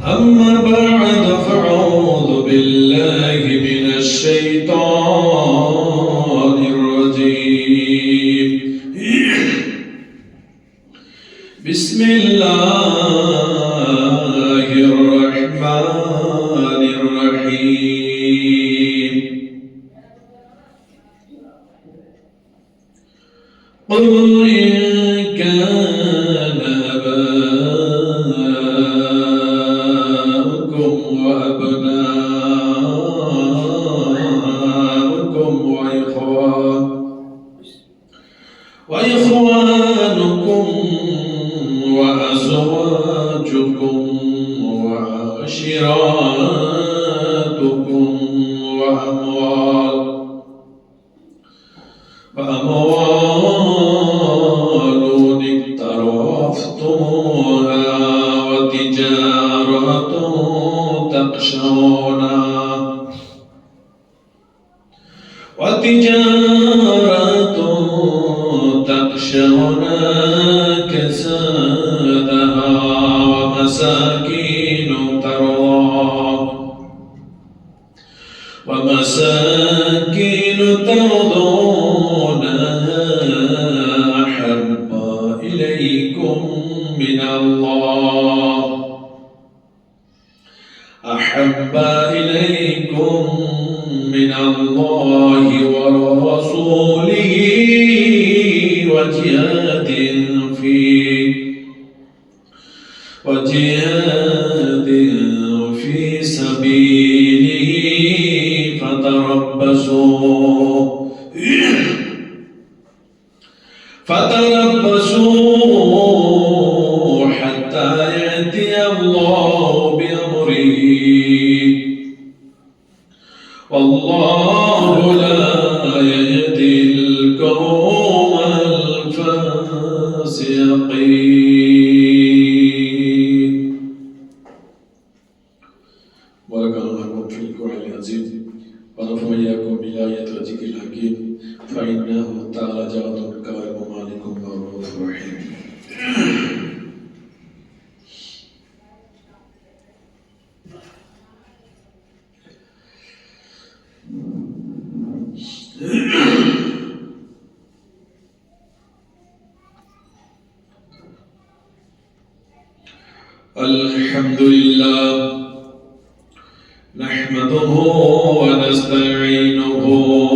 أما بعد فأعوذ بالله من الشيطان الرجيم بسم الله الرحمن الرحيم قل إن كان آباؤكم وأبناؤكم وإخوانكم وأزواجكم وعشيراتكم وأموال اقترفتموها وتجارة تخشون كسادها ومساكين ترضونها أحب إليكم من الله ورسوله وجهاد في سبيله فتربصوا حتى يأتي الله بأمره والله لا يهدي القوم الفاسقين. بارك الله لكم في القرآن العظيم ونفعني إياكم بالآيات والذكر الحكيم فإنه تعالى جواد كريم مالك رؤوف رحيم. الحمد لله نحمده ونستعينه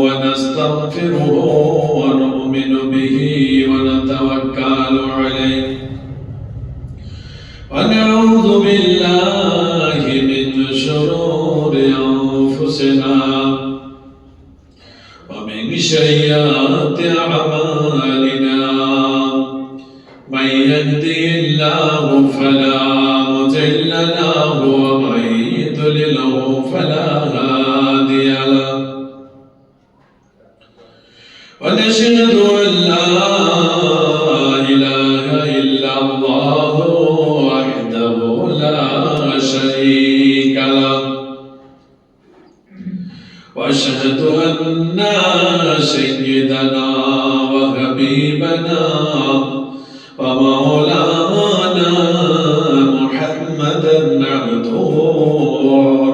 ونستغفره ونؤمن به ونتوكل عليه ونعوذ بالله من شرور أنفسنا ومن سيئات أعمالنا من يهده الله فلا مضل له ومن يضلله فلا هادي له ونشهد أن لا إله إلا الله وحده لا شريك له وأشهد أن سيدنا وحبيبنا ومولانا محمدا عبده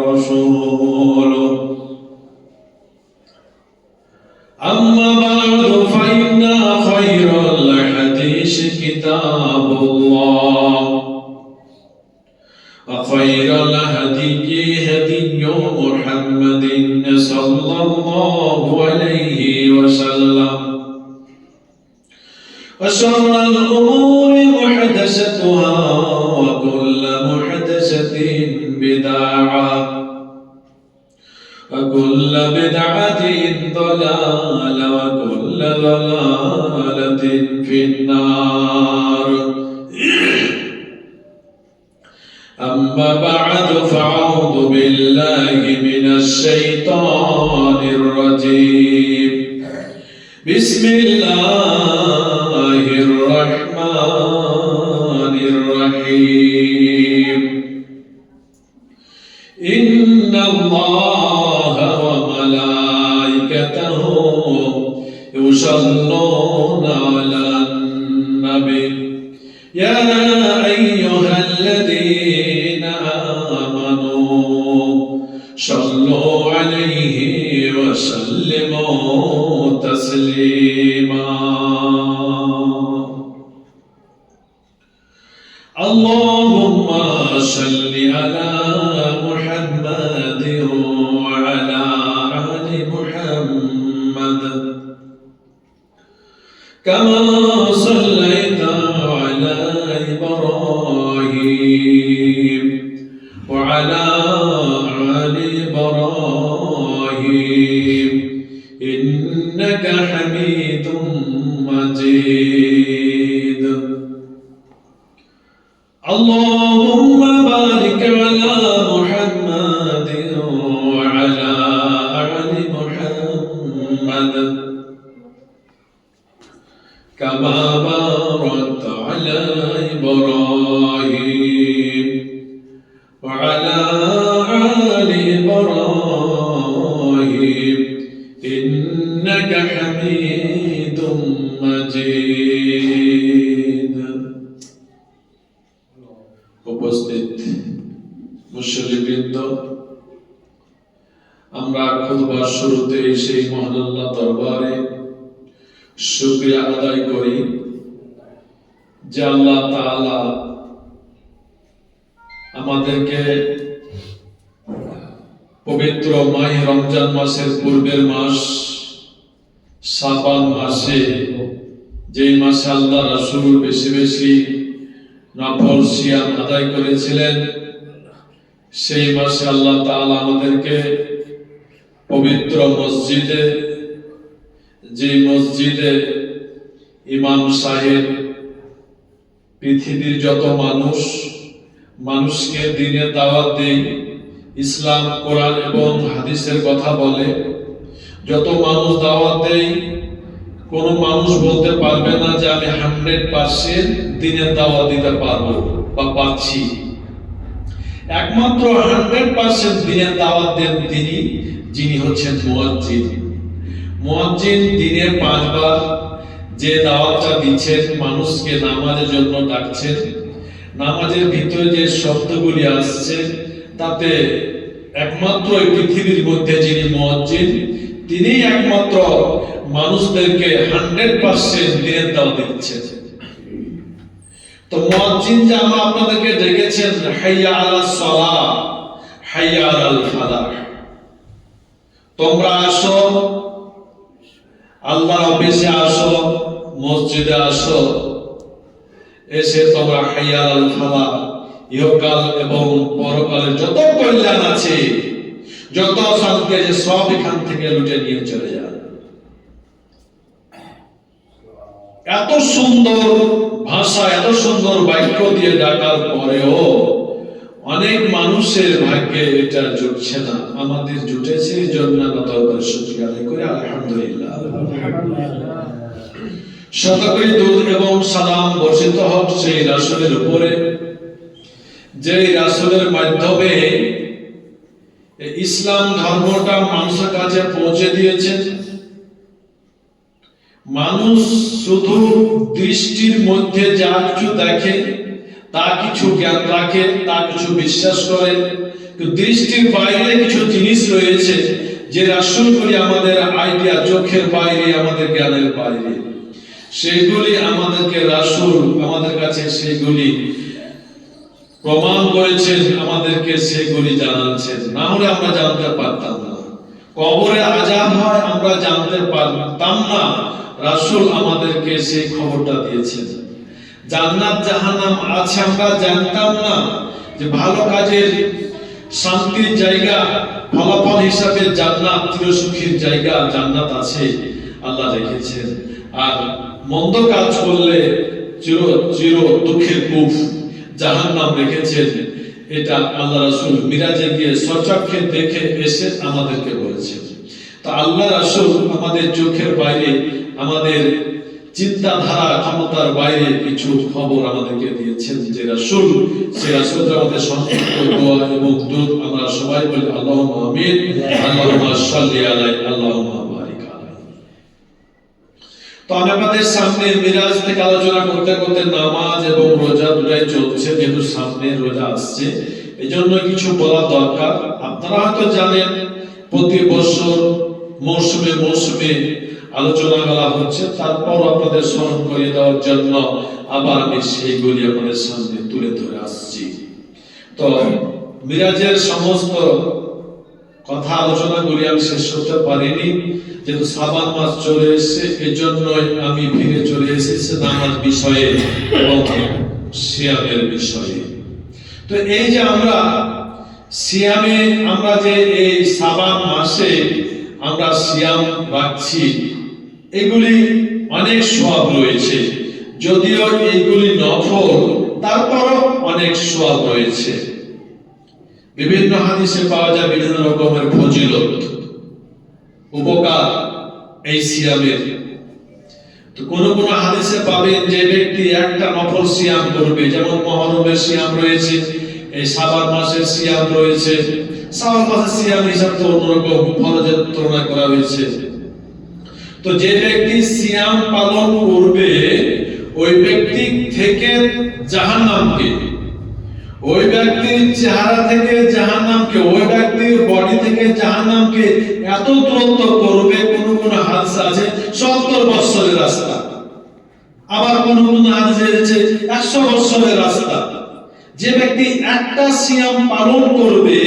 ورسوله أما بعد فإن خير الحديث كتاب الله وخير الهدي هدي محمد صلى الله عليه وسلم وشر الأمور محدثاتها وكل محدثة بدعة وكل بدعة ضلالة وكل ضلالة في النار. أما بعد فأعوذ بالله من الشيطان الرجيم بسم الله الرحمن الرحيم إن الله وملائكته يصلون على النبي يا أيها الذين وسلموا تسليما اللهم صل على محمد وعلى آل محمد كما صليت على إبراهيم وعلى آل إبراهيم إنك حميد مجيد اللهم بارك على محمد وعلى آل محمد كما باركت على إبراهيم وعلى آل إبراهيم إنك حميد مجيد উপস্থিত মুসল্লিবৃন্দ, আমরা খুতবার শুরুতে সেই মহান আল্লাহ দরবারে শুকরিয়া আদায় করি যে আল্লাহ তাআলা আমাদেরকে পবিত্র মাহে রমজান মাসের পূর্বের মাস শাবান মাসে, যেই মাসে আল্লাহ রাসূল বেশি বেশি নফল সিয়াম আদায় করেছিলেন, সেই মাসে আল্লাহ তাআলা আমাদেরকে পবিত্র মসজিদে, যে মসজিদে ইমাম সাহেব পৃথিবীর যত মানুষকে দ্বীনে দাওয়াত দেয়, ইসলাম, কোরআন এবং হাদিসের কথা বলে, যত মানুষ দাওয়াত দেয়, কোন মানুষ বলতে পারবে না যে আমি 100% দ্বীনের দাওয়াত দিতে পারবো বা পারছি। একমাত্র 100% দ্বীনের দাওয়াত দেন তিনি, যিনি হচ্ছেন মুয়াজ্জিন। মুয়াজ্জিন দিনে 5 বার যে দাওয়াতটা দিচ্ছেন, মানুষকে নামাজের জন্য ডাকছেন, নামাজের ভিতরে যে শব্দগুলি আসছে, তাতে একমাত্র এই পৃথিবীর মধ্যে যিনি মুয়াজ্জিন, তিনি একমাত্র মানুষদেরকে 100% দ্বীনের দাওয়াত দিচ্ছেন। তো মুয়াজ্জিন যে আমরা আপনাদেরকে ডেকেছেন, হাইয়া আলাস সালাহ, হাইয়া আলাল ফালাহ, তোমরা আসো, আল্লাহর অফিসে আসো, মসজিদে আসো, এসে তোমরা হাইয়া আলাল ফালাহ, ইহকাল এবং পরকালের যত কল্যাণ আছে, যত শান্তি আছে, সব এখান থেকে লুটে নিয়ে চলে যান। এত সুন্দর ভাষা, এত সুন্দর বাক্য দিয়ে ডাকার পরেও অনেক মানুষের ভাগ্যে এটা জুটছে না। আমাদের জুটেছে, এই জন্য আমরা শুকরিয়া আদায় করি, আলহামদুলিল্লাহ। শতকোটি দরুদ এবং সালাম বর্ষিত হোক সেই রাসূলের উপরে, যে রাসূলের মাধ্যমে ইসলাম ধর্মটা মানুষের কাছে পৌঁছে দিয়েছেন। মানুষ শুধু দৃষ্টির মধ্যে যা কিছু দেখে, তা কিছু জ্ঞান রাখে, তা কিছু বিশ্বাস করে, কিন্তু দৃষ্টির বাইরে কিছু জিনিস রয়েছে যে রাসূলগুলি আমাদের আইডিয়া, চোখের বাইরে, আমাদের জ্ঞানের বাইরে, সেগুলি আমাদেরকে রাসূল আমাদের কাছে সেগুলি প্রমাণ করেছেন, আমাদেরকে সেগুলি জানাচ্ছেন। না হলে আমরা জানতে পারতাম না। কবরে আযাব হয় আমরা জানতে পারতাম না, রাসূল আমাদেরকে সেই খবরটা দিয়েছেন। জান্নাত জাহান্নাম আছে আমরা জানতাম না, যে ভালো কাজের শান্তির জায়গা, ফলাফল হিসাবে জান্নাত, চিরসুখীর জায়গা জান্নাত আছে, আল্লাহ রেখেছেন। আর মন্দ কাজ করলে চির দুঃখের কূপ জাহান্নাম রেখেছেন। এটা আল্লাহ রাসূল মিরাজে গিয়ে সচক্ষে দেখে এসে আমাদেরকে বলেছেন। তো আল্লাহ রাসূল আমাদের চোখের বাইরে, আমাদের চিন্তাধারা ক্ষমতার বাইরে কিছু খবর আমাদেরকে দিয়েছেন, যে রাসূল, সেই রাসূলের আমাদের সংক্ষিপ্ত দোয়া এবং দুরূদ আমরা সবাই বলি আল্লাহুম্মা আমিন, আল্লাহুম্মা সাল্লি আলাইহি, আল্লাহুম্মা বারিক আলাইহি। তো আমি আপনাদের সামনে মিরাজ থেকে আলোচনা করতে করতে নামাজ এবং রোজা দুটাই চলছে, যেহেতু সামনে রোজা আসছে, এজন্য কিছু বলা দরকার। আপনারা হয়তো জানেন প্রতি বছর মৌসুমে মৌসুমে আলোচনা করা হচ্ছে, তারপর আপনাদের স্মরণ করিয়ে দেওয়ার জন্য আবার আমি সেইগুলি আপনাদের সামনে তুলে ধরে আসছি। তো মিরাজের সমস্ত কথা আলোচনাগুলি আমি শেষ করতে পারিনি, যেহেতু শাবান মাস চলে এসেছে, এজন্যই আমি ফিরে চলে এসেছি নামাজ বিষয়ে এবং সিয়ামের বিষয়ে। তো এই যে আমরা সিয়ামে, আমরা যে এই শাবান মাসে আমরা সিয়াম রাখছি, এগুলি অনেক সওয়াব রয়েছে। যদিও এইগুলি নফল, তারপরও অনেক সওয়াব রয়েছে। বিভিন্ন হাদিসে পাওয়া যায় বিভিন্ন রকমের ফজিলত, উপকার এই সিয়ামের। তো কোন কোন হাদিসে পাবেন যে ব্যক্তি একটা নফল সিয়াম করবে, যেমন মুহররমের সিয়াম রয়েছে, এই শাবান মাসের সিয়াম রয়েছে। শাবান মাসের সিয়াম হিসাব তো অন্যরকম, ফরজের তুলনা করা হয়েছে। তো যে ব্যক্তি সিয়াম পালন করবে, ওই ব্যক্তি থেকে জাহান্নামকে, ওই ব্যক্তির চেহারা থেকে জাহান্নামকে, ওই ব্যক্তির বডি থেকে জাহান্নামকে এত দূরত্ব করবে, কোন কোন হাদিস আছে 70 বছরের রাস্তা, আবার কোন কোন হাদিস আছে 100 বছরের রাস্তা। যে ব্যক্তি একটা সিয়াম পালন করবে,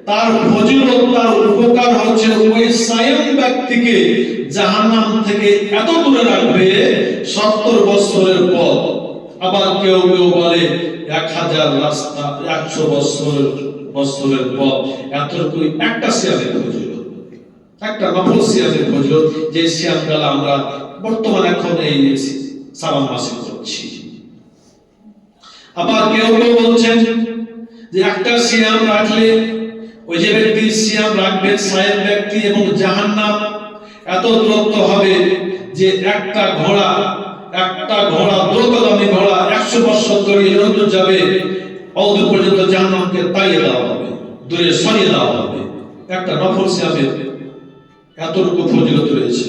তার ফজিলত, তার উপকার হচ্ছে ওই সায়াম ব্যক্তিকে জাহান্নাম থেকে এত দূরে রাখবে 70 বছরের পথ। আবার কেউ কেউ বলে 1000 রাস্তা, 100 বছরের পথ। এতটুকু একটা সিয়ামের ফজিলত, একটা নফল সিয়ামের ফজিলত, যে সিয়ামটা আমরা বর্তমানে এখন এই শাবান মাসে করছি। আবার কেউ কেউ বলছেন যে একটা সিয়াম রাখলে, ওই যে ব্যক্তি সিয়াম রাখবে সায়াম ব্যক্তি এবং জাহান্নাম এত দূরত্ব হবে যে একটা ঘোড়া দ্রুতগামী ঘোড়া 100 বছর ধরে যতদূর যাবে, অদূর পর্যন্ত জাহান্নামকে তাড়িয়ে দেওয়া হবে, দূরে সরিয়ে দেওয়া হবে। একটা নফল সিয়ামের এতটুকু ফজিলত রয়েছে।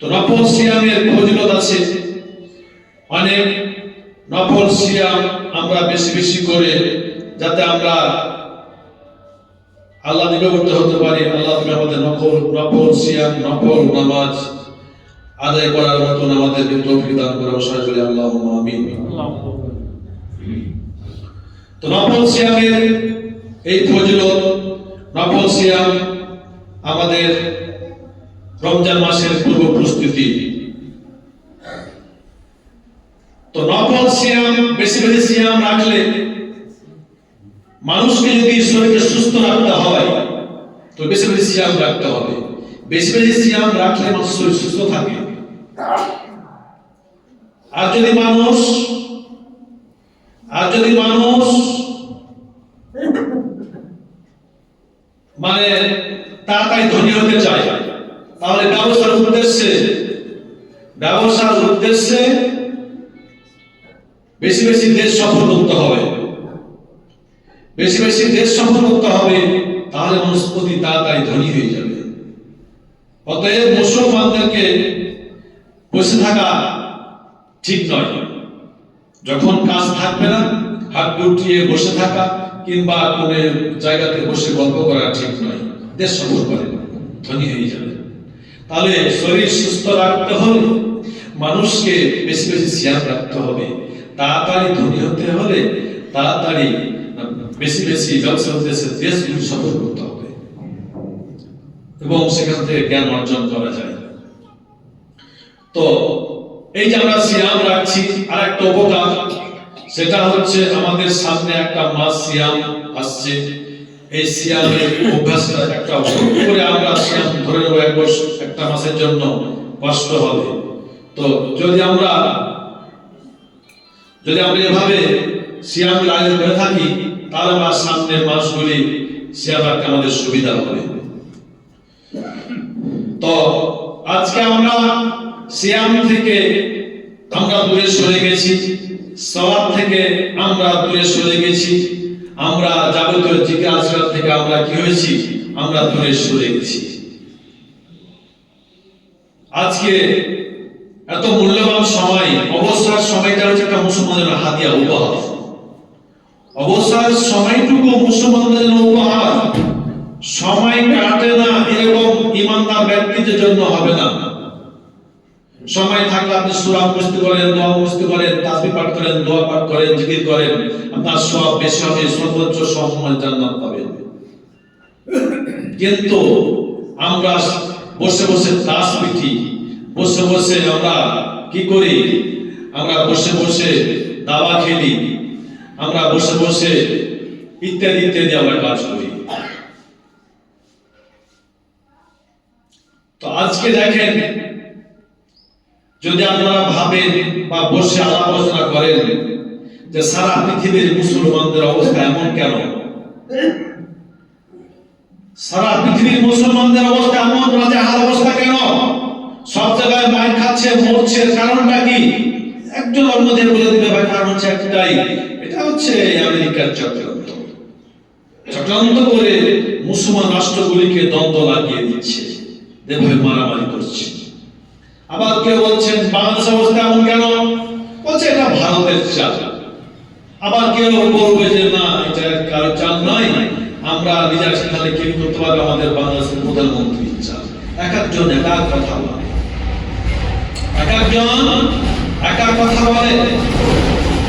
তো নফল সিয়ামের ফজিলত আছে অনেক। নফল সিয়াম আমরা বেশি বেশি করে, যাতে আমরা আল্লাহ নিকটবর্তী হতে পারি। আল্লাহ তুমি আমাদের নফল সিয়াম, নফল নামাজ আদায় করার মতন আমাদেরকে তৌফিক দান করে। সবাই বলি আল্লাহুম্মা আমিন। তো নফল সিয়ামের এই ফজিলত, নফল সিয়াম আমাদের রমজান মাসের পূর্ব প্রস্তুতি। তো নফল সিয়াম, বেশি বেশি সিয়াম রাখলে, মানুষকে যদি শরীরকে সুস্থ রাখতে হয় তো বেশি বেশি সিয়াম রাখতে হবে। বেশি বেশি সিয়াম রাখলে মানুষ শরীর সুস্থ থাকে। আর যদি মানুষ মানে তাড়াতাড়ি ধনী হতে চায়, তাহলে ব্যবসার উদ্দেশ্যে বেশি বেশি দেশ সফর করতে হবে, বেশি বেশি দেশ সফর করতে হবে, তাহলে মানুষ অতি তাড়াতাড়ি ধনী হয়ে যাবে। অতএব মুসলমানদেরকে বসে থাকা ঠিক নয়। যখন কাজ থাকবে না, হাত গুটিয়ে বসে থাকা কিংবা কোন জায়গাতে বসে গল্প করা ঠিক নয়। দেশ সফর করে ধনী হয়ে যাবে। তাহলে শরীর সুস্থ রাখতে হলে মানুষকে বেশি বেশি সিয়াম রাখতে হবে। তাড়াতাড়ি ধনী হতে হলে তাড়াতাড়ি বেশি বেশি ব্যবসা উদ্দেশ্যে দেশগুলি সফর করতে হবে এবং সেখান থেকে জ্ঞান অর্জন করা যায়। তো এই যে আমরা সিয়াম রাখছি, আর একটা উপকার, সেটা হচ্ছে আমাদের সামনে একটা মাস সিয়াম আসছে। এই সিয়ামের অভ্যাসটা একটা করে আমরা সিয়াম ধরে নেব একটা মাসের জন্য, কষ্ট হবে। তো যদি আমরা এভাবে সিয়াম আয়োজন করে থাকি, তাহলে আমরা সামনের মাসগুলি সিয়াম রাখতে আমাদের সুবিধা হবে। তো আজকে আমরা সিয়াম থেকে আমরা দূরে সরে গেছি, সওয়াব থেকে আমরা দূরে সরে গেছি, আমরা যাবতীয় জিকির আজকার থেকে আমরা কি হয়েছি, আমরা দূরে সরে গেছি। আজকে এত মূল্যবান সময়, অবসর সময়টা হচ্ছে একটা মুসলমানের হাদিয়া, উপহার। অবসর সময়টুকু মুসলমানদের জন্য উপহার। সময় কাটে না এরকম ইমানদার ব্যক্তিদের জন্য হবে না। সময় থাকলে আপনি সূরা মুখস্থ করেন, দোয়া মুখস্থ করেন, তাসবিহ পাঠ করেন, দোয়া পাঠ করেন, জিকির করেন, আপনার সওয়াব বেশি হবে, সর্বোচ্চ সম্মান জান্নাত পাবেন। কিন্তু আমরা বসে বসে তাস পিটি, বসে বসে আমরা কি করি? আমরা বসে বসে দাবা খেলি, আমরা বসে বসে ইত্যাদি ইত্যাদি আমরা কাজ করি। তো আজকে দেখেন, যদি আপনারা ভাবেন বা বসে আলোচনা করেন যে সারা পৃথিবীর মুসলমানদের অবস্থা এমন কেন, সারা পৃথিবীর মুসলমানদের অবস্থা এমন নাজেহাল অবস্থা কেন, সব জায়গায় মাইর খাচ্ছে, মরছে, কারণটা কি? একজন অন্যদের বলে দিবে ভাই, কারণ হচ্ছে একটাই, এটা হচ্ছে আমেরিকার চক্রান্ত। চক্রান্ত করে মুসলমান রাষ্ট্রগুলিকে দ্বন্দ্ব লাগিয়ে দিচ্ছে, এভাবে মারামারি করছে। আবার কেউ বলছেন বাংলাদেশ অবস্থা এমন কেন, বলছে এটা ভারতের চাল। আবার কেউ বলবে যে না, এটা কারো চাল নয়, আমরা নিজের সেখানে কি করতে পারবো, আমাদের বাংলাদেশের প্রধানমন্ত্রীর চাল। এক একজন এক এক কথা বলে, এক একজন এক এক কথা বলে।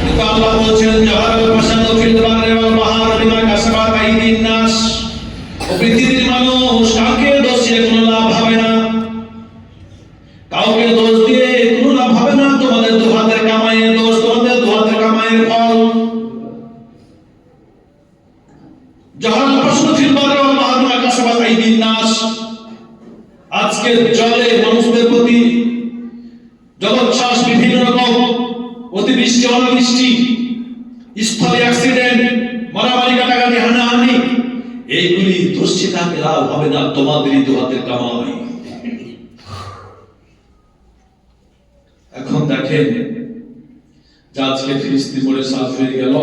কিন্তু আল্লাহ বলছেন জাহারাল ফাসাদু ফিল বাররি ওয়াল বাহরি বিমা কাসাবাত আইদিন নাস। ও পৃথিবীর মানুষ, কাউকে দোষ দিয়ে কোনো লাভ হবে না, কাউকে দোষ দিয়ে কোনো লাভ হবে না। তোমাদের দু হাতের কামাইয়ের দোষ, তোমাদের দু হাতের কামাইয়ের ফল। জাহারাল ফাসাদু ফিল বাররি ওয়াল বাহরি বিমা কাসাবাত আইদিন নাস। আজকে জলে মানুষদের প্রতি জলোচ্ছ্বাস, বিভিন্ন রকম অতিবৃষ্টি, অনাবৃষ্টি, স্থলে অ্যাক্সিডেন্ট, মারামারি, কাটাকাটি, হানাহানি, এইগুলি দুশ্চিন্তাকে লাভ হবে না, তোমাদেরই দু হাতের কামাই। এখন দেখেন যে আজকে ফিলিস্তিন বলে সাফ হয়ে গেল,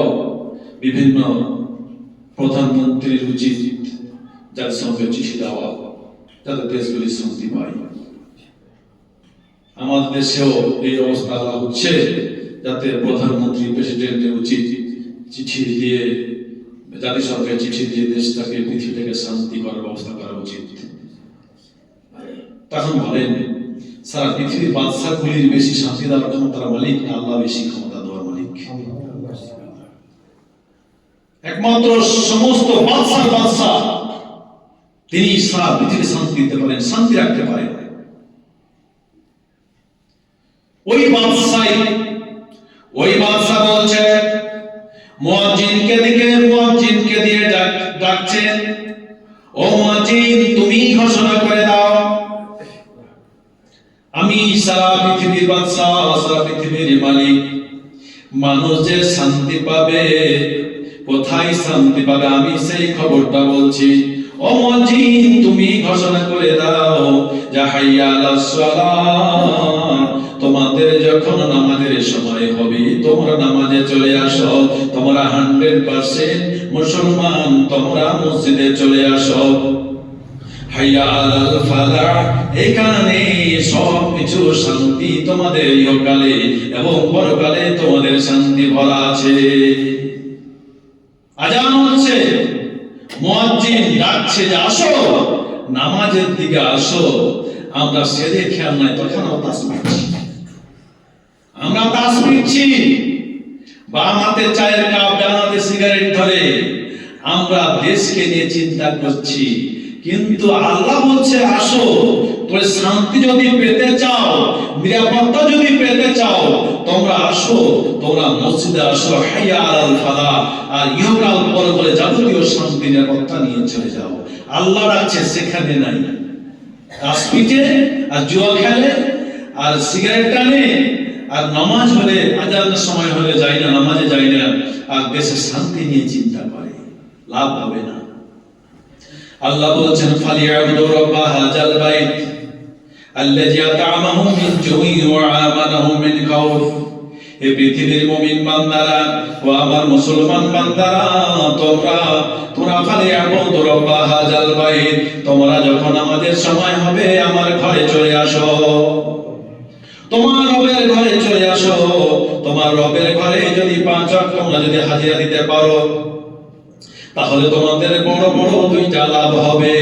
বিভিন্ন প্রধানমন্ত্রীর উচিত যার সঙ্গে চিঠি দেওয়া, যাতে দেশগুলি শান্তি পায়। আমাদের দেশেও এই অবস্থা হচ্ছে, যাতে প্রধানমন্ত্রী, প্রেসিডেন্টের উচিত চিঠি দিয়ে, জাতিসংঘে চিঠি দিয়ে দেশটাকে, পৃথিবীটাকে শান্তি করার ব্যবস্থা করা উচিত। তখন বলেন সারা পৃথিবীর বাদশাগুলির বেশি শান্তি দেওয়ার ক্ষমতার মালিক না আল্লাহ বেশি ক্ষমতা দেওয়ার মালিক? একমাত্র সমস্ত বাদশার বাদশা তিনি সারা পৃথিবী শান্তি দিতে পারেন, শান্তি রাখতে পারেন। ওই বাদশা বলছে, মুয়াজ্জিনকে দিয়ে ডাকছেন, ও মুয়াজ্জিন, তুমি ঘোষণা করে দাও, আমি সারা পৃথিবীর বাদশা, সারা পৃথিবীর মালিক। মানুষ যে শান্তি পাবে, কোথায় শান্তি পাবে, আমি সেই খবরটা বলছি। ও মুয়াজ্জিন, তুমি ঘোষণা করে দাও যে হাইয়া আলাস সালাহ, তোমাদের যখন নামাজের সময় হবে তোমরা নামাজে চলে আসো, তোমরা 100% মুসলমান, তোমরা মসজিদে চলে আসো। হাইয়া আলাল ফালাহ, এখানে সব কিছু শান্তি, তোমাদের ইহকালে এবং পরকালে তোমাদের শান্তি ভরা আছে। আজান হচ্ছে, মুয়াজ্জিন ডাকছে যে আসো, নামাজের দিকে আসো। আমরা সেরে খেয়াল নাই, তখন আমরা তাস পিচ্ছি, বাম হাতে চায়ের কাপ, ডান হাতে সিগারেট ধরে আমরা দেশকে নিয়ে চিন্তা করছি। কিন্তু আল্লাহ বলছে আসো, তোমরা শান্তি যদি পেতে চাও, নিরাপত্তা যদি পেতে চাও, তোমরা আসো, তোমরা মসজিদে আসো, হাইয়া আলাল ফালাহ, আর ইহকাল পরকালে যাবতীয় শান্তি নিরাপত্তা নিয়ে চলে যাও। আল্লাহ ডাকছে, সেখানে নাই। তাস পিটে আর জুয়া খেলে আর সিগারেট টানে আর নামাজ হলে, আজানের সময় হলে যাই না, নামাজে যাই না, আর দেশে শান্তি নিয়ে চিন্তা করে, লাভ হবে না। আল্লাহ বলছেন ফালিয়াবুদু রাব্বা হাযাল বাইত আল্লাযী আত'আমাহুম মিন জুইন ওয়া আমানাহুম মিন খাউফ। হে পৃথিবীর মুমিন বান্দারা ও আমার মুসলমান বান্দারা, তোমরা ফালিয়াবুদু রাব্বা হাযাল বাইত, তোমরা যখন আমাদের সময় হবে আমার ঘরে চলে আসো, তোমার রবের ঘরে চলে আসো, তোমার রবের ঘরে যদি 5 ওয়াক্ত তোমরা যদি হাজিরা দিতে পারো, তাহলে তোমাদের বড় বড় দুইটা লাভ হবে।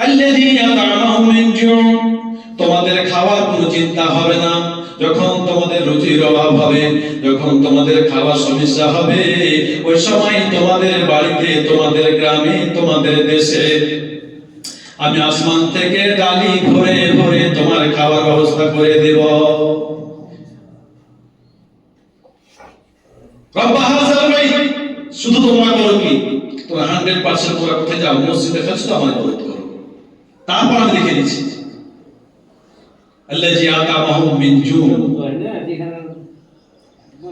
আল্লাযীনা তা'আমাহুম মিন জু', তোমাদের খাওয়ার কোনো চিন্তা হবে না। যখন তোমাদের রুজির অভাব হবে, যখন তোমাদের খাওয়ার সমস্যা হবে, ওই সময় তোমাদের বাড়িতে, তোমাদের গ্রামে, তোমাদের দেশে আমি আসমান থেকে ডালি ভরে ভরে তোমার খাওয়ার ব্যবস্থা করে দেব। রব্বা হাযাল বাইত, শুধু তোমরা করো কি? তোমরা 100% তোমরা কোথায় যাও? মসজিদে খাচ্ছ, আমার ইবাদত করো, তারপর আমি দেখে নিচ্ছি। আল্লাযী আতামাহুম মিন জু',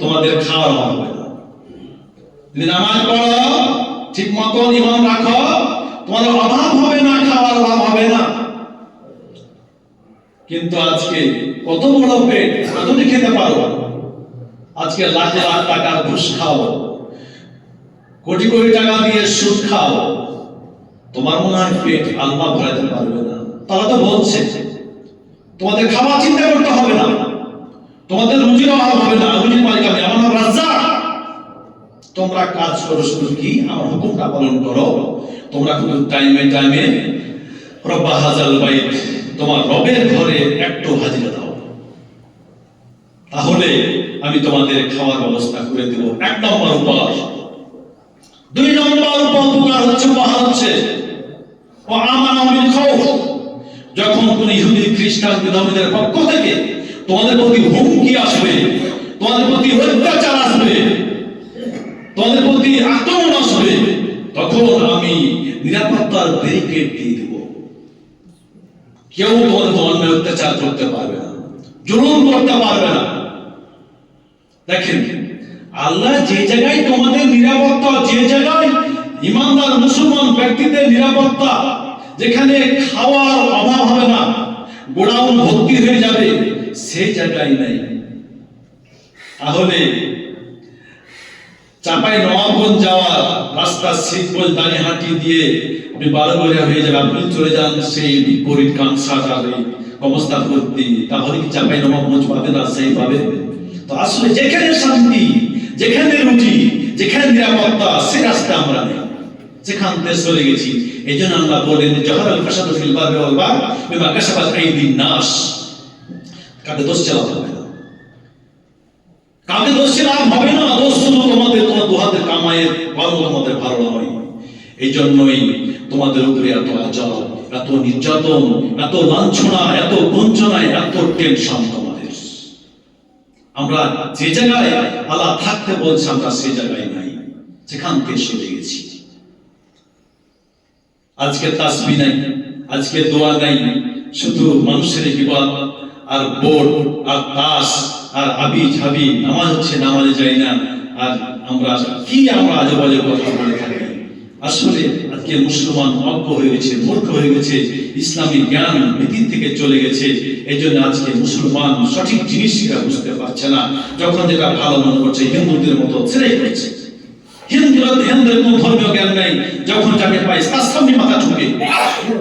তোমাদের খাওয়ার অভাব হবে না। যদি নামাজ পড়ো, ঠিক মতন ঈমান রাখো, তোমার অভাব হবে না, খাওয়ার অভাব হবে না। কিন্তু আজকে কত বড় পেট, কতটি খেতে পারো? আজকে লাখ লাখ টাকার ঘুষ খাও, কোটি কোটি টাকা দিয়ে সুদ খাও, তোমার মনে হয় পেট আল্লাহ ভরাতে পারবে না? তারা তো বলছে তোমাদের খাওয়া চিন্তা করতে হবে না, তোমাদের রুজির অভাব হবে না, রুজির মালিক আমি, আমার নাম রাজ্জাক। তোমরা কাজ করো, শুধু কি আমার হুকুমটা পালন করো। তোমরা শুধু টাইমে টাইমে রব্বা হাযাল বাইত, তোমার রবের ঘরে একটু হাজিরা দাও, তাহলে আমি তোমাদের খাওয়ার ব্যবস্থা করে দেব। 1 নম্বর উপহার। 2 নম্বর উপহার হচ্ছে ওয়া আমানা মিন খাউফ, যখন কোন ইহুদি খ্রিস্টান বিধর্মীদের পক্ষ থেকে তোমাদের প্রতি হুমকি আসবে, তোমাদের প্রতি অত্যাচার আসবে, তোমাদের প্রতি আক্রমণ আসবে, তখন আমি নিরাপত্তার ব্যারিকেড দিয়ে দেব। কেউ তোমাদের অন্যায় অত্যাচার করতে পারবে না, জুলুম করতে পারবে না। দেখেন, আল্লাহ যে জায়গায় তোমাদের নিরাপত্তা, যে জায়গায় ইমানদার মুসলমান ব্যক্তিদের নিরাপত্তা, যেখানে খাওয়ার অভাব হবে না, গোডাউন ভর্তি হয়ে যাবে, সেই জায়গায় নাই। তাহলে চাপাই নবাবগঞ্জ যাওয়ার রাস্তা শিবগঞ্জ দানিহাটি দিয়ে আপনি বারোগড়িয়া হয়ে যাবে, আপনি চলে যান সেই বিপরীত কাংসাটার অবস্থা ভর্তি, তাহলে কি চাপাই নবাবগঞ্জ পাবে না? সেই পাবে। তো আসলে যেখানে শান্তি, যেখানে রুজি, যেখানে নিরাপত্তা, সে রাস্তা আমরা নেই, সেখান থেকে চলে গেছি। এই জন্য আল্লাহ বলেন জাহারাল ফাসাদু ফিল বাররি ওয়াল বাহর বিমা কাসাবাত আইদিন নাস। কাকে দোষ চালাতে হবে না, কাকে দোষ চালাতে হবে না। দোষ শুধু তোমাদের, তোমার দুহাতের কামাইয়ের কর্ম তোমাদের ভালো নয়। এই জন্যই তোমাদের উপরে এত আজাব, এত নির্যাতন, এত লাঞ্ছনা, এত বঞ্চনা, এত টেনশন তোমাদের। আমরা যে জায়গায় আল্লাহ থাকতে বলছে, আমরা সেই জায়গায় নাই, সেখান থেকে সরে গেছি। আজকে তাসবিহ নাই, আজকে দোয়া নাই, শুধু মানুষের বিবাদ আর বোর্ড আর তাস আর আবি ঝাবি, নামাজ হচ্ছে, নামাজে যাই না, আর আমরা আজে বাজে কথা বলে থাকি। আসলে আজকে মুসলমান অজ্ঞ হয়ে গেছে, মূর্খ হয়ে গেছে, ইসলামী জ্ঞান নীতি থেকে চলে গেছে। এই জন্য আজকে মুসলমান সঠিক জিনিসটা বুঝতে পারছে না। যখন যেটা ভালো মনে করছে, হিন্দুদের মতো ছেড়ে করছে। হিন্দুদের কোনো ধর্মীয় জ্ঞান নেই, যখন যাকে পাই তার সামনে মাথা ঠুকে।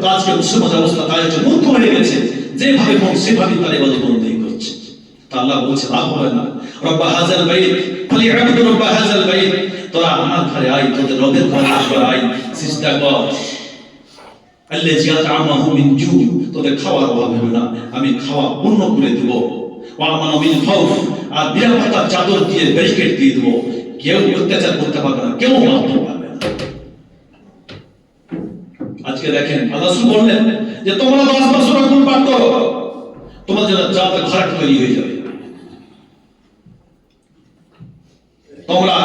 তো আজকে মুসলমানের অবস্থা তাই হচ্ছে, মূর্খ হয়ে গেছে, যেভাবে মন সেভাবে তার ইবাদত বন্দেগী করছে। তা আল্লাহ বলছে লাভ হবে না। রব্বা হাযাল বাইত ফালিয়াবুদু রব্বা হাযাল বাইত, তোরা আমার ঘরে আয়, তোদের রবের ঘরে আয়, সিজদা কর। আল্লাযী আত'আমাহুম মিন জু', তোদের খাওয়ার অভাব হবে না, আমি খাওয়া পূর্ণ করে দেব। ওয়া আমানা মিন খাউফ, আর নিরাপত্তার চাদর দিয়ে ব্যারিকেড দিয়ে দেব। কেউ অত্যাচার করতে পারবে না, কেউ মারতে পারবে না। আজকে দেখেন আল্লাহ বললেন যে তোমরা 10 বছর আগুন পার করো, তোমার জন্য জান্নাতের ঘর তৈরি হয়ে যাবে। তোমরা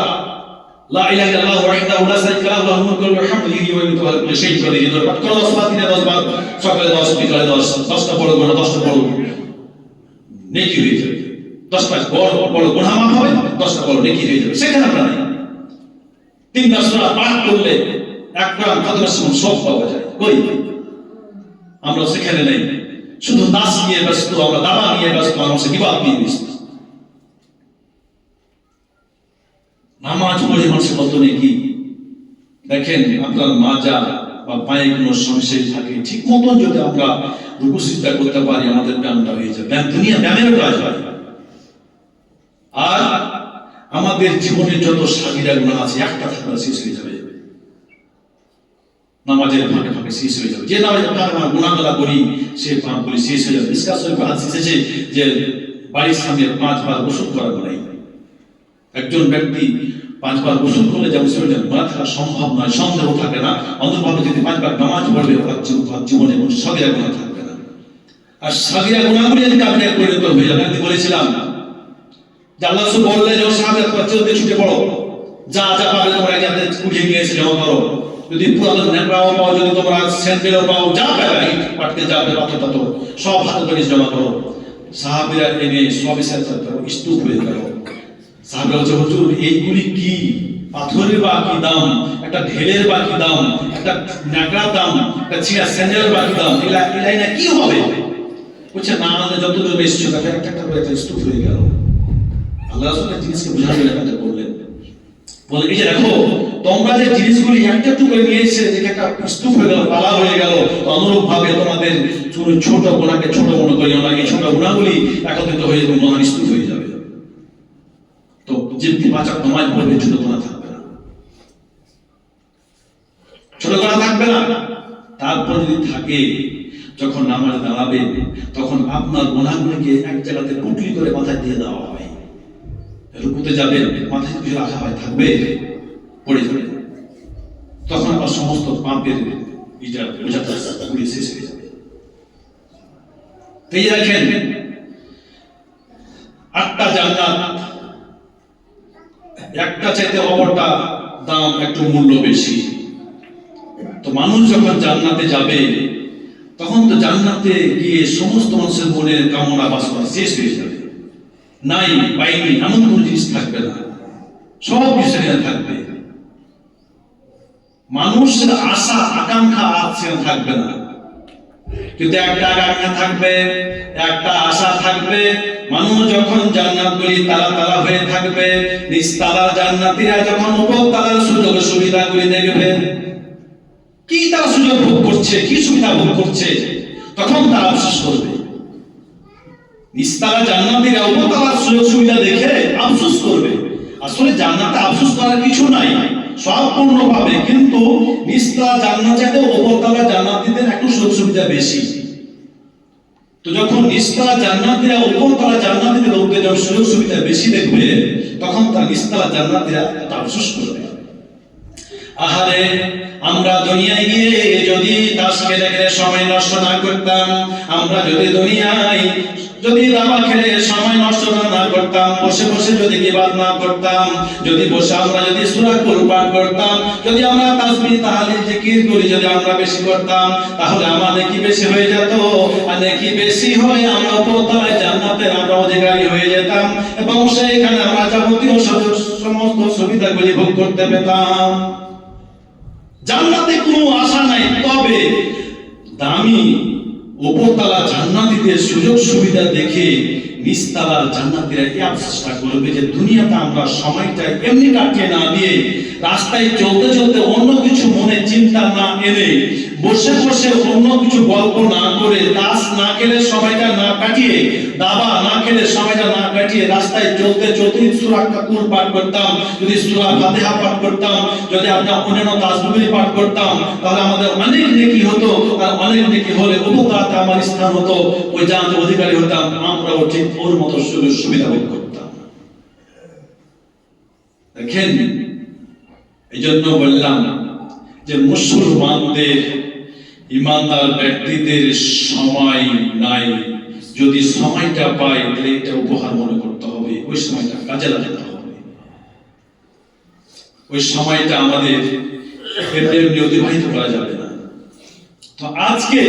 লা ইলাহা ইল্লাল্লাহু ওয়াহদাহু লা শারীকা লাহু লাহুল মুলকু ওয়া লাহুল হামদু ইউহয়ী ওয়া ইউমীতু ওয়া আলা কুল্লি শাইইন কাদির। পাঠ করো 10 বার, দিনে 10 বার, সকালে 10, বিকালে 10, 10টা বড় গুনাহ, 10টা বড় নেকি হয়ে যাবে। 10টা বড় গুনাহ মাফ হবে, 10টা বড় নেকি হয়ে যাবে। সেখানে আমরা নাই। 3টা সূরা পাঠ করলে এক কোরআন খতমের সময় সব পাওয়া যায়। কই আমরা সেখানে নাই, শুধু নাচ নিয়ে ব্যস্ত, আমরা দাবা নিয়ে ব্যস্ত, আমরা বিবাদ নিয়ে ব্যস্ত। নামাজ পড়ে মানুষের কত নেকি। দেখেন আপনার মাজা বা পায়ে কোনো সমস্যা থাকে, ঠিক মতন যদি আমরা রুকু সিজদা করতে পারি, আমাদের ব্যায়ামটা হয়ে যাবে। ব্যায়াম দুনিয়া ব্যায়ামেরও কাজ হয়। আর আমাদের জীবনের যত সাগিরা গুনাহ আছে একটা থাকলে শেষ হয়ে যাবে, নামাজের ফাঁকে ফাঁকে শেষ হয়ে যাবে। যে নামাজের ফাঁকে ফাঁকে গুনাহগুলো করি সে পাপগুলি শেষ হয়ে যাবে। মিশকাত শরীফে হাদিস এসেছে যে বাড়ির সামনে 5 বার গোসল করা নাই। একজন ব্যক্তি 5 বার গোসল করলে যেমন শরীরে গুনাহ থাকা সম্ভব নয়, সন্দেহ থাকে না, অন্তর্ভাবে যদি 5 বার নামাজ পড়বে তার জীবনে কোনো সাগিরা গুনাহ থাকবে না। আর সাগিরা গুনাহগুলি যদি আপনি পরিণত হয়ে যাবে, আমি বলেছিলাম যে আল্লাহ রাসূল বললেন যে সাহাবাদের বাচ্চাদের ছুটে পড়ো, যা যা পাবে তোমরা এখানে কুড়িয়ে নিয়ে এসে জমা করো। যদি পুরাতন নেকড়াও পাও, যদি তোমরা স্যান্ডেলও পাও, যা পাবে পাটকে যাবে পাথর টাথর সব হাতে করে জমা করো। সাহাবীরা এনে সব এসে স্তূপ হয়ে গেল। সাহাবীরা বলছে হুজুর এইগুলি কি? পাথরের বা কি দাম, একটা ঢেলের বা কি দাম, একটা নেকড়ার দাম, একটা ছিঁড়া স্যান্ডেলের বা কি দাম, এলাই না কি হবে? বলছে না, আমাদের যত দূর এসেছে তাকে একটা একটা করে একটা স্তূপ হয়ে গেল। আল্লাহ রাসূল জিনিসকে বোঝানোর ব্যাপারটা বললেন, বলে এই যে দেখো তোমরা যে জিনিসগুলি একটা একটু করে নিয়ে এসেছে, যে একটা স্তূপ হয়ে গেল, পালা হয়ে গেল, অনুরূপ ভাবে তোমাদের ছোট গুনাহকে ছোট মনে করিও না, এই ছোট গুনাহগুলি একত্রিত হয়ে যাবে, মহান স্তূপ হয়ে যাবে। তো যেমনি 5 ওয়াক্ত নামাজ পড়বে ছোট গুনাহ থাকবে না, ছোট গুনাহ থাকবে না। তারপর যদি থাকে, যখন নামাজে দাঁড়াবে তখন আপনার গুনাহগুলিকে এক জায়গাতে পুটলি করে মাথায় দিয়ে দেওয়া হয়। রুকুতে যাবেন, মাথায় কিছু রাখা হয়, থাকবে, পড়ে যাবে, তখন আবার সমস্ত পাপের বোঝাটা পুড়ে শেষ হয়ে যাবে। এই দেখেন 8টা জান্নাত, একটা চাইতে অপরটা দাম একটু মূল্য বেশি। তো মানুষ যখন জান্নাতে যাবে তখন তো জান্নাতে গিয়ে সমস্ত মানুষের মনের কামনা বাসনা শেষ হয়ে যাবে, নাই পাইনি এমন কোন জিনিস থাকবে না, সব কিছু থাকবে। মানুষের আশা আকাঙ্ক্ষা আছে থাকবে না, কিন্তু একটা আকাঙ্ক্ষা থাকবে, একটা আশা থাকবে। মানুষ যখন জান্নাতগুলি তালা তালা হয়ে থাকবে, নিচতলার জান্নাতীরা যখন উপরতলার সুযোগ সুবিধাগুলি দেখবে, কি তারা সুযোগ ভোগ করছে, কি সুবিধা ভোগ করছে, তখন তারা আফসোস করবে। নিচতলা জান্নাতীরা উপরতলার সুযোগ সুবিধা দেখে আফসোস করবে। আসলে জান্নাতে আফসোস করার কিছু নাই, সব পূর্ণ পাবে, কিন্তু নিচতলা জান্নাত চাইতে উপরতলা জান্নাতীদের একটু সুযোগ সুবিধা বেশি। তো যখন নিচতলা জান্নাতীরা উপরতলা জান্নাতীদের লোকদের যখন সুযোগ সুবিধা বেশি দেখবে, তখন তার নিচতলা জান্নাতীরা আফসোস করবে। আহারে, আমরা দুনিয়ায় গিয়ে যদি তাস খেলে খেলে সময় নষ্ট না করতাম, আমরা যদি দুনিয়ায় যদি দাবা খেলে সময় নষ্ট না করতাম, বসে বসে যদি গীবত না করতাম, যদি বসে আমরা যদি সূরা কুল পাঠ করতাম, যদি আমরা তাসবিহ তাহলিল জিকির করি যদি আমরা বেশি করতাম, তাহলে আমাদের কি বেশি হয়ে যেত। আর নেকি বেশি হয়ে আমরা উপরতলায় জান্নাতের আমরা অধিকারী হয়ে যেতাম, এবং সেইখানে আমরা যাবতীয় সমস্ত সুবিধাগুলি ভোগ করতে পেতাম। জান্নাতে কোনো আশা নাই, তবে দামি উপরতলা জান্নাতীদের সুযোগ সুবিধা দেখে নিচতলার জান্নাতীরা এই আফসোসটা করবে যে দুনিয়াতে আমরা সময়টা এমনি কাটিয়ে না দিয়ে, রাস্তায় চলতে চলতে অন্য কিছু মনে চিন্তা না এনে, বসে বসে অন্য কিছু গল্প না করে, তাস না খেলে সময়টা না কাটিয়ে, দাবা না খেলে সময়টা না কাটিয়ে, রাস্তায় চলতে চলতে সূরা কুল পাঠ করতাম, যদি সূরা ফাতিহা পাঠ করতাম, যদি আমরা অন্যান্য তাসবিহ পাঠ করতাম, তাহলে আমাদের অনেক নেকি হতো। আর অনেক নেকি হলে উপরতলাতে আমার স্থান হতো, ওই জান্নাতের অধিকারী হতাম, আমরাও ঠিক ওর মতো সুবিধা ভোগ করতাম। দেখেন, এই জন্য বললাম যে মুসলমানদের, ইমানদার ব্যক্তিদের সময় নাই। যদি সময়টা পাই তাহলে এটা উপহার মনে করতে হবে, ওই সময়টা কাজে লাগাতে হবে। ওই সময়টা আমাদের এমনি অতিবাহিত করা যাবে না। তো আজকে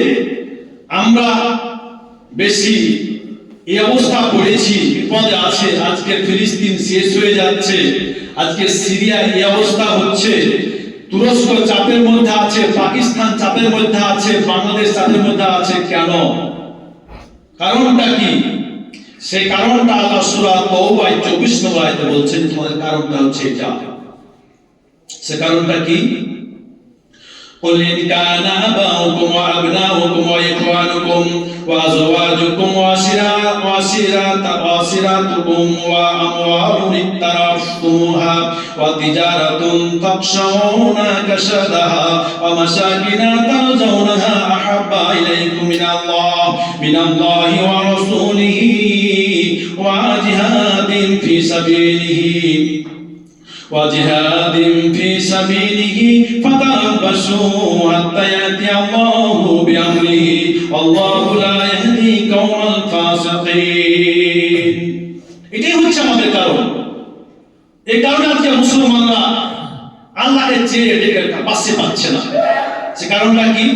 আমরা বেশি এই অবস্থা পড়েছি, বিপদে আছে। আজকে ফিলিস্তিন শেষ হয়ে যাচ্ছে, আজকে সিরিয়া এই অবস্থা হচ্ছে, তুরস্ক চাপের মধ্যে আছে, পাকিস্তান চাপের মধ্যে আছে, বাংলাদেশ চাপের মধ্যে আছে। কেন? কারণটা কি? সেই কারণটা আল্লাহ সূরা তাওবায় 24 নম্বর আয়াতে বলছেন, তোমাদের কারণটা হচ্ছে এটা। সে কারণটা কি? قل إن كان آباؤكم وأبناؤكم وإخوانكم وأزواجكم وعشيرتكم وأموال اقترفتموها وتجارة تخشون كسادها ومساكن ترجونها أحب إليكم من الله ورسوله وجهاد في سبيله فتربصوا حتى يأتي الله بأمره والله لا يهدي القوم الفاسقين। এটাই হচ্ছে আমাদের কারণ। এই কারণে আজকে মুসলমানরা আল্লাহকে চেয়ে ডেকে পাশে পাচ্ছে না। সে কারণটা কি?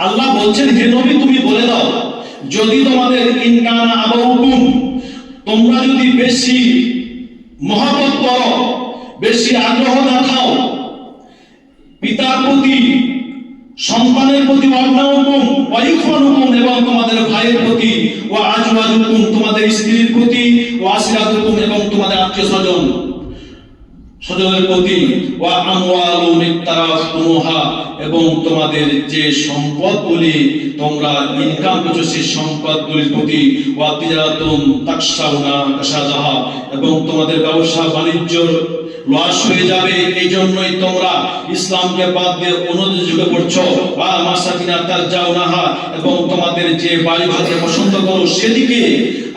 আল্লাহ বলছেন, হে নবী তুমি বলে দাও, যদি তোমাদের ইনকানা আবাউকুম, তোমরা যদি বেশি মহব্বত করো, বেশি আগ্রহ দেখাও পিতার প্রতি, সন্তানের প্রতি, ওয়াইখওয়ানুকুম এবং তোমাদের ভাইয়ের প্রতি, ওয়া আজওয়াজুকুম তোমাদের স্ত্রীর প্রতি, ওয়া আশিরাতুকুম এবং তোমাদের আত্মীয়স্বজনের প্রতি, ওয়া আমওয়ালুন ইকতারাফতুমুহা এবং তোমাদের যে সম্পদগুলি তোমরা ইনকাম করছো সেই সম্পদগুলির প্রতি, ওয়া তিজারাতুন তাকশাউনা কাসাদাহা এবং তোমাদের ব্যবসা বাণিজ্য লস হয়ে যাবে, এই জন্যই তোমরা ইসলামকে বাদ দিয়ে অন্য যুগে পড়ছো, বা মাসাকিনা তারজাউনাহা এবং তোমাদের যে বাড়ি ঘরকে পছন্দ করো সেদিকে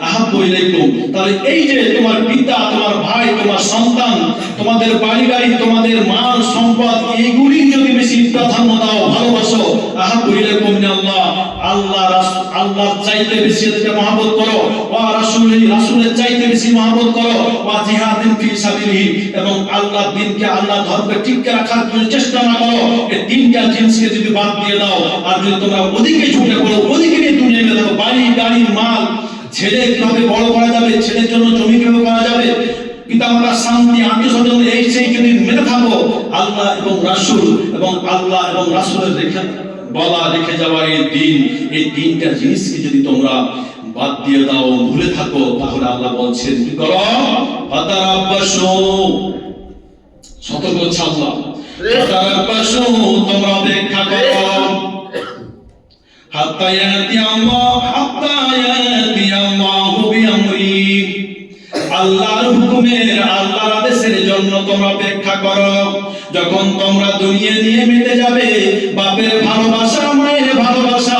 আহাব্বু ইলাইকুম। তাহলে এই যে তোমার পিতা, তোমার ভাই, তোমার সন্তান, তোমাদের বাড়ি গাড়ি, তোমাদের মাল সম্পদ, এইগুলি যদি বেশি প্রাধান্য দাও, ভালোবাসো, আহাব্বু ইলাইকুম মিনাল্লাহ, আল্লাহর চাইতে বেশি এদেরকে মহব্বত করো, ওয়া রাসূলের চাইতে বেশি মহব্বত করো, ওয়া জিহাদিন ফি সাবিলিহি এবং আল্লাহর দ্বীনকে, আল্লাহর ধর্মকে টিকে রাখার জন্য চেষ্টা না করো, এই তিনটা জিনিসকে যদি বাদ দিয়ে দাও আর যদি তোমরা ওদিকে ঝুঁকে পড়ো, ওদিকে নিয়ে দুনিয়া মেতে থাকো, বাড়ি গাড়ি মাল, ছেলে কিভাবে বড় করা যাবে, ছেলের জন্য জমি কিভাবে করা যাবে, পিতামাতার শান্তি, আত্মীয়স্বজন, এই সেই যদি মেতে থাকো, আল্লাহ এবং রাসূলের রেখে যাওয়া এই তিনটা জিনিসকে যদি তোমরা বাদ দিয়ে দাও, ভুলে থাকো, তাহলে আল্লাহ বলছেন কি করো? ফাতারাব্বাসু, সতর্ক করছে আল্লাহ, ফাতারাব্বাসু তোমরা অপেক্ষা করো, হাত্তা ইয়াতি আল্লাহু বিআমরি, আল্লাহর হুকুমের, আল্লাহর আদেশের জন্য তোমরা অপেক্ষা করো। যখন তোমরা দুনিয়া নিয়ে মেতে যাবে, বাপের ভালোবাসা, মায়ের ভালোবাসা,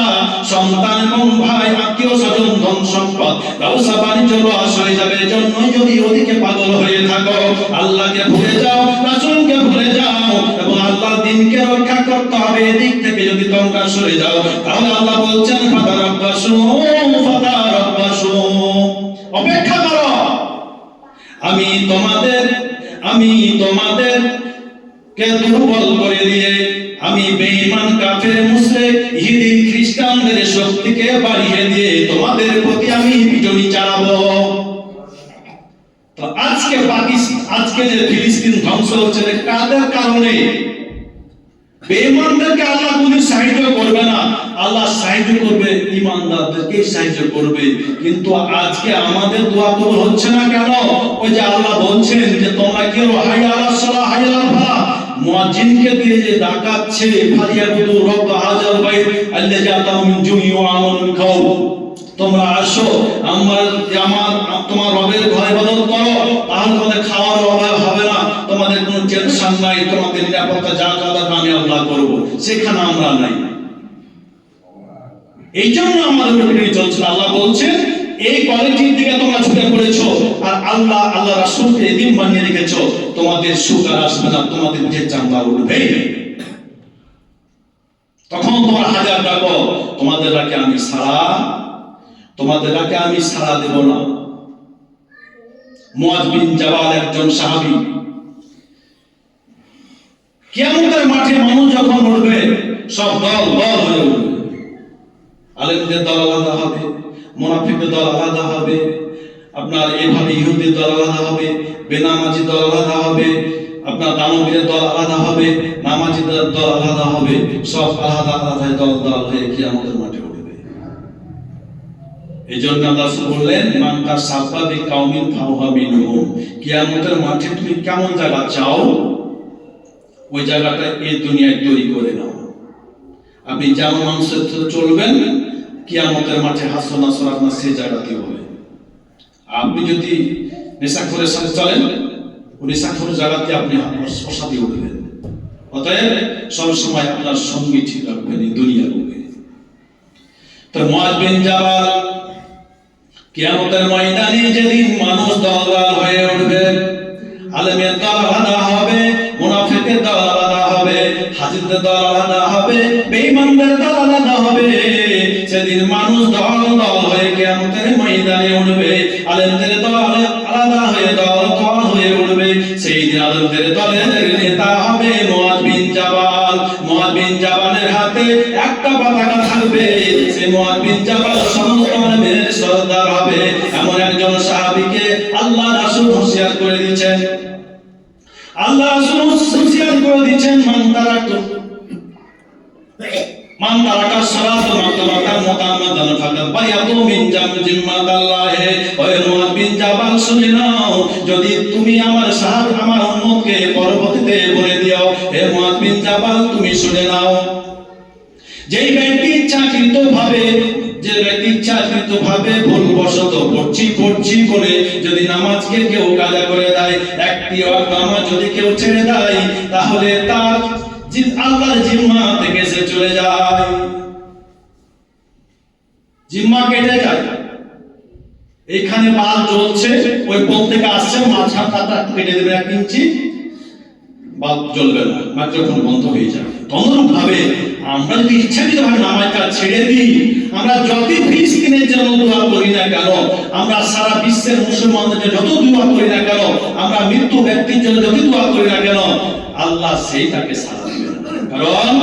সন্তান এবং ভাই, আত্মীয় স্বজন, ধন সম্পদ, ব্যবসা বাণিজ্য লস হয়ে যাবে, জন্যই যদি ওদিকে পাগল হয়ে থাকো, আল্লাহকে ভুলে যাও, রাসূলকে ভুলে যাও এবং আল্লাহর দ্বীনকে রক্ষা করতে হবে, এদিক থেকে যদি তোমরা সরে যাও, তাহলে আল্লাহ বলছেন ফাতারাব্বাসু, অপেক্ষা করো, আমি তোমাদের কে দুর্বল করে দিয়ে, আমি বেঈমান কাফের মুশরিক ইহুদি খ্রিস্টানদের শক্তিকে বাড়িয়ে দিয়ে তোমাদের প্রতি আমি বিজয় চালাবো। তো আজকে যে ফিলিস্তিন ধ্বংস হচ্ছে, কাদের কারণে? বেঈমানদেরকে আল্লাহ কোনদিন সাহায্য করবে না, আল্লাহ সাহায্য করবে ঈমানদারদেরকে সাহায্য করবে। কিন্তু আজকে আমাদের দোয়া কবুল হচ্ছে না কেন? ওই যে আল্লাহ বলছেন যে তোমরা কি হাইয়া আলাস সালাহ, হাইয়া আলাল ফালাহ, মুয়াজ্জিনকে দিয়ে যে ডাকাচ্ছে, ফালিয়াবুদু রাব্ব হাযাল বাইত আল্লাযী আতাহুম মিন জুই ওয়া আমানুহু মিন খাউফ, তোমরা আসো তোমার রবের ঘরে ইবাদত করো, তাহলে তোমাদের খাওয়ার অভাব হবে না, তোমাদের কোনো টেনশন নাই, তোমাদের নিরাপত্তা যা কাদা আমি আল্লাহ করব। সেখানে আমরা নাই, এই জন্য আমাদের উপরে চলছে। আল্লাহ বলছেন এই কোয়ালিটির দিকে তোমরা ছুটে পড়েছো, আর আল্লাহ রাসূলকে এদিন বানিয়ে রেখেছো, তোমাদের সুখ আর আসবে না, তোমাদের মুখে চামড়া উঠবে। তখন তোমরা হাজার ডাকো, তোমাদের ডাকে আমি সাড়া দেব না। মুআয বিন জাবাল একজন সাহাবী, কিয়ামতের মাঠে মানুষ যখন উঠবে, সব দল হয়ে উঠবে, আলেমদের দল আলাদা হবে, মুনাফিকদের দল আলাদা হবে, আপনার এইভাবে ইহুদির দল আলাদা হবে, বেনামাজি দল আলাদা হবে, আপনার দানবীরের দল আলাদা হবে, নামাজিদের দল আলাদা হবে, সব আলাদা দল হয়ে কিয়ামতের মাঠে উঠবে। এই জন্য আল্লাহ বললেন মান তাসাব্বা বিকাউমিন ফাহুয়া মিনহুম, কিয়ামতের মাঠে তুমি কেমন জায়গা চাও, ওই জায়গাটা এই দুনিয়ায় তৈরি করে নাও। আপনি যেমন মানুষের সাথে চলবেন, কিয়ামতের মাঠে হাসর নাসর আপনার সেই জায়গাতেই হবে। আপনি যদি নেশাখোরের সাথে চলেন, ওই নেশাখোরের জায়গাতে আপনি অসাদি উঠবেন। অতএব সবসময় আপনার সঙ্গী ঠিক রাখবেন এই দুনিয়ার বুকে। তো মুআয বিন জাবাল কিয়ামতের ময়দানে যেদিন মানুষ দল হয়ে উঠবে, আলেমের দল আলাদা হবে, মুনাফিকের দল আলাদা হবে, হাজিদের দল আলাদা হবে, বেঈমানদের দল আলাদা হবে। সেদিন মানুষ দল হয়ে কিয়ামতের ময়দানে উঠবে, আলেমদের দল আলাদা হয়ে দল হয়ে উঠবে। সেই দিন আলেমদের দলের নেতা হবে মুআয বিন জাবাল। মুআয বিন জাবালের হাতে একটা পতাকা থাকবে, সে মুআয বিন জাবাল সমস্ত আলেমের সরদার হবে। এমন একজন সাহাবীকে আল্লাহ রাসূল হুঁশিয়ার করে দিয়েছেন, আল্লাহ রাসূল হুঁশিয়ার করে দিয়েছেন, মান তারাকা সালাত মাকতাবাতান মুতাআম্মাদান ফাকাদ বায়াতু মিন জিম্মাতাল্লাহ। ওহে মুআয বিন জাবাল শুনে নাও, যদি তুমি আমার সাহাবী আমার উম্মতকে পরবর্তীতে বলে দিও, হে মুআয বিন জাবাল তুমি শুনে নাও, যেই ব্যক্তি ইচ্ছাকৃতভাবে ভুলবশত পড়ছি বলে যদি নামাজকে কেউ কাজা করে দেয়, একটি ওয়াক্ত নামাজ যদি কেউ ছেড়ে দেয়, তাহলে তার আল্লাহর জিম্মা থেকে সে চলে যায়, জিম্মা কেটে যায়। এখানে বাল জ্বলছে, ওই পোল থেকে আসছে, মাঝখানটা কেটে দেবে 1 ইঞ্চি, বাল্ব জ্বলবে না, মাইক্রোফোন বন্ধ হয়ে যাবে। তদ্রূপ ভাবে আমরা যদি ইচ্ছাকৃতভাবে নামাজটা ছেড়ে দিই, আমরা যত ফিলিস্তিনের জন্য দোয়া করি না কেন, আমরা সারা বিশ্বের মুসলমানদের জন্য যত দোয়া করি না কেন, আমরা মৃত্যু ব্যক্তির জন্য যত দোয়া করি না কেন, আল্লাহ সেইটাকে সাড়া দিবেন। কারণ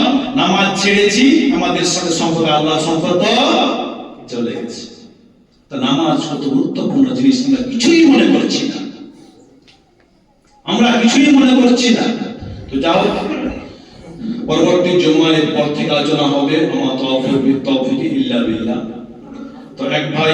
নামাজ ছেড়েছি, আমাদের সাথে সম্পর্ক আল্লাহর সম্পর্ক চলে গেছে। তা নামাজ কত গুরুত্বপূর্ণ জিনিস আমরা কিছুই মনে করছি না, তো যাও, পরবর্তী জুমায় পর থেকে আলোচনা হবে। আমার তৌফিক ইল্লা বিল্লাহ। তো এক ভাই